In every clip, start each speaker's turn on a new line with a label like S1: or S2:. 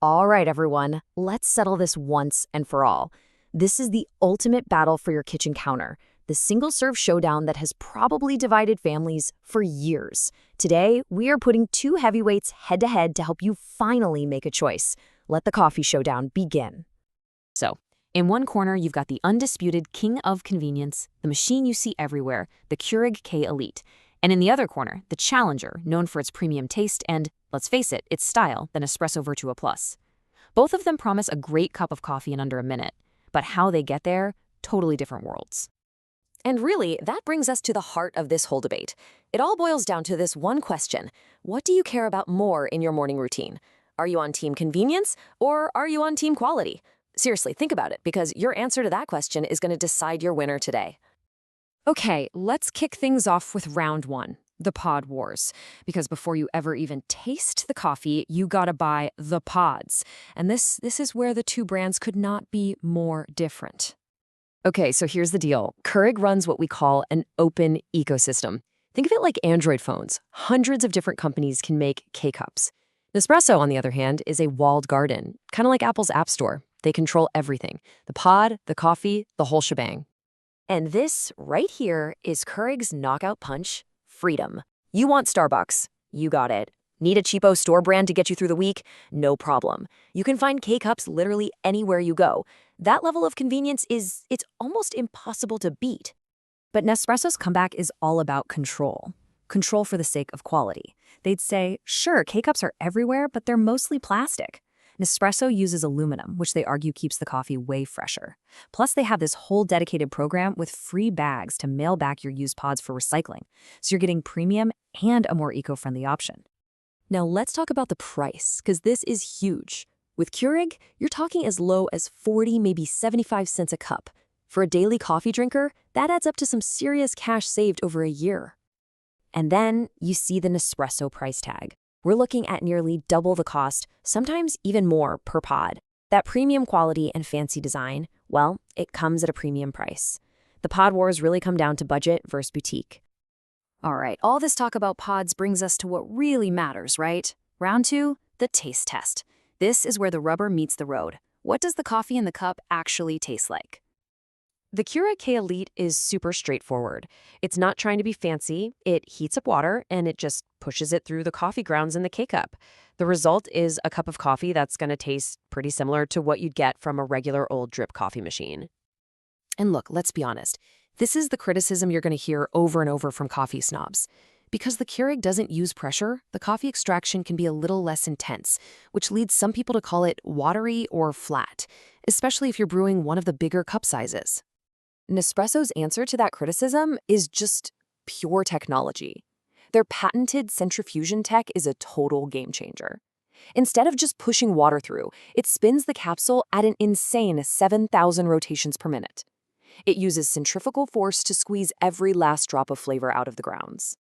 S1: All right, everyone, let's settle this once and for all. This is the ultimate battle for your kitchen counter, the single-serve showdown that has probably divided families for years. Today, we are putting two heavyweights head-to-head to help you finally make a choice. Let the coffee showdown begin. So, in one corner, you've got the undisputed king of convenience, the machine you see everywhere, the Keurig K-Elite. And in the other corner, the challenger, known for its premium taste and, let's face it, its style, the Nespresso VertuoPlus. Both of them promise a great cup of coffee in under a minute, but how they get there, totally different worlds. And really, that brings us to the heart of this whole debate. It all boils down to this one question. What do you care about more in your morning routine? Are you on team convenience or are you on team quality? Seriously, think about it, because your answer to that question is going to decide your winner today. Okay, let's kick things off with round one, the pod wars. Because before you ever even taste the coffee, you gotta buy the pods. And this is where the two brands could not be more different. Okay, so here's the deal. Keurig runs what we call an open ecosystem. Think of it like Android phones. Hundreds of different companies can make K-Cups. Nespresso, on the other hand, is a walled garden, kind of like Apple's App Store. They control everything. The pod, the coffee, the whole shebang. And this, right here, is Keurig's knockout punch, freedom. You want Starbucks? You got it. Need a cheapo store brand to get you through the week? No problem. You can find K-Cups literally anywhere you go. That level of convenience it's almost impossible to beat. But Nespresso's comeback is all about control. Control for the sake of quality. They'd say, sure, K-Cups are everywhere, but they're mostly plastic. Nespresso uses aluminum, which they argue keeps the coffee way fresher. Plus, they have this whole dedicated program with free bags to mail back your used pods for recycling. So you're getting premium and a more eco-friendly option. Now let's talk about the price, because this is huge. With Keurig, you're talking as low as 40, maybe 75 cents a cup. For a daily coffee drinker, that adds up to some serious cash saved over a year. And then you see the Nespresso price tag. We're looking at nearly double the cost, sometimes even more per pod. That premium quality and fancy design, well, it comes at a premium price. The pod wars really come down to budget versus boutique. All right, all this talk about pods brings us to what really matters, right? Round two, the taste test. This is where the rubber meets the road. What does the coffee in the cup actually taste like? The Keurig K-Elite is super straightforward. It's not trying to be fancy. It heats up water and it just pushes it through the coffee grounds in the K-Cup. The result is a cup of coffee that's going to taste pretty similar to what you'd get from a regular old drip coffee machine. And look, let's be honest. This is the criticism you're going to hear over and over from coffee snobs. Because the Keurig doesn't use pressure, the coffee extraction can be a little less intense, which leads some people to call it watery or flat, especially if you're brewing one of the bigger cup sizes. Nespresso's answer to that criticism is just pure technology. Their patented Centrifusion tech is a total game changer. Instead of just pushing water through, it spins the capsule at an insane 7,000 rotations per minute. It uses centrifugal force to squeeze every last drop of flavor out of the grounds.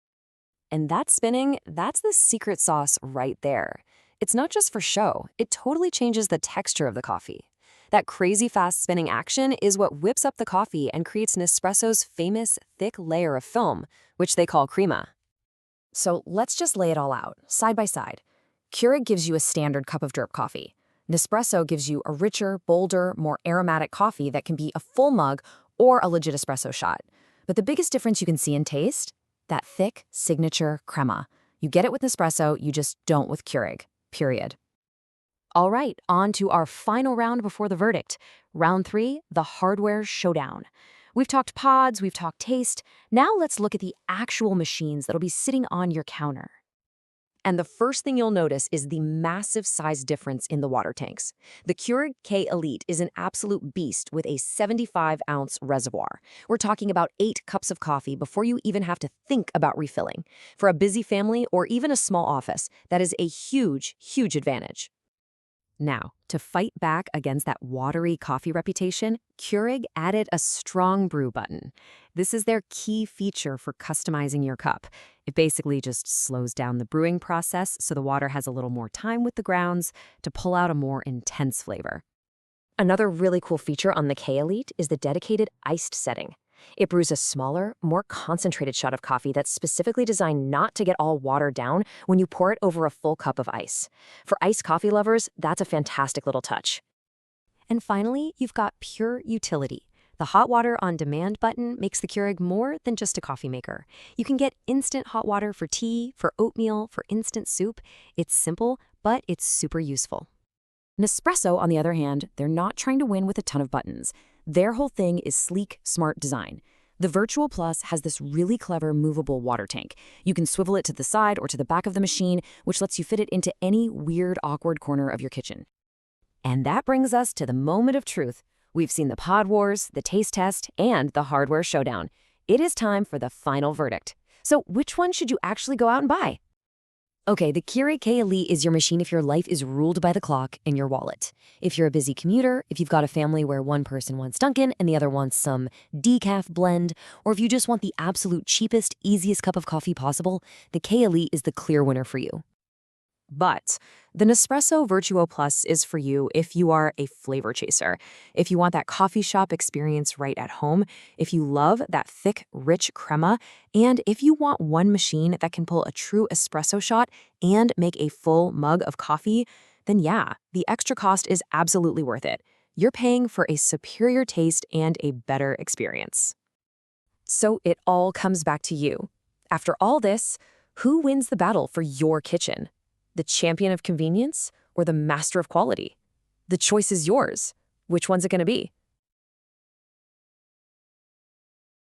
S1: And that spinning, that's the secret sauce right there. It's not just for show, it totally changes the texture of the coffee. That crazy fast spinning action is what whips up the coffee and creates Nespresso's famous thick layer of film, which they call crema. So let's just lay it all out, side by side. Keurig gives you a standard cup of drip coffee. Nespresso gives you a richer, bolder, more aromatic coffee that can be a full mug or a legit espresso shot. But the biggest difference you can see in taste? That thick, signature crema. You get it with Nespresso, you just don't with Keurig, period. All right, on to our final round before the verdict. Round three, the hardware showdown. We've talked pods, we've talked taste. Now let's look at the actual machines that'll be sitting on your counter. And the first thing you'll notice is the massive size difference in the water tanks. The Keurig K-Elite is an absolute beast with a 75-ounce reservoir. We're talking about 8 cups of coffee before you even have to think about refilling. For a busy family or even a small office, that is a huge, huge advantage. Now, to fight back against that watery coffee reputation, Keurig added a strong brew button. This is their key feature for customizing your cup. It basically just slows down the brewing process so the water has a little more time with the grounds to pull out a more intense flavor. Another really cool feature on the K-Elite is the dedicated iced setting. It brews a smaller, more concentrated shot of coffee that's specifically designed not to get all watered down when you pour it over a full cup of ice. For iced coffee lovers, that's a fantastic little touch. And finally, you've got pure utility. The hot water on demand button makes the Keurig more than just a coffee maker. You can get instant hot water for tea, for oatmeal, for instant soup. It's simple, but it's super useful. Nespresso, on the other hand, they're not trying to win with a ton of buttons. Their whole thing is sleek, smart design. The VertuoPlus has this really clever movable water tank. You can swivel it to the side or to the back of the machine, which lets you fit it into any weird, awkward corner of your kitchen. And that brings us to the moment of truth. We've seen the pod wars, the taste test, and the hardware showdown. It is time for the final verdict. So which one should you actually go out and buy? Okay, the Keurig K-Elite is your machine if your life is ruled by the clock and your wallet. If you're a busy commuter, if you've got a family where one person wants Dunkin' and the other wants some decaf blend, or if you just want the absolute cheapest, easiest cup of coffee possible, the K-Elite is the clear winner for you. But the Nespresso VertuoPlus is for you if you are a flavor chaser, if you want that coffee shop experience right at home, if you love that thick, rich crema, and if you want one machine that can pull a true espresso shot and make a full mug of coffee, then yeah, the extra cost is absolutely worth it. You're paying for a superior taste and a better experience. So it all comes back to you. After all this, who wins the battle for your kitchen? The champion of convenience or the master of quality? The choice is yours. Which one's it going to be?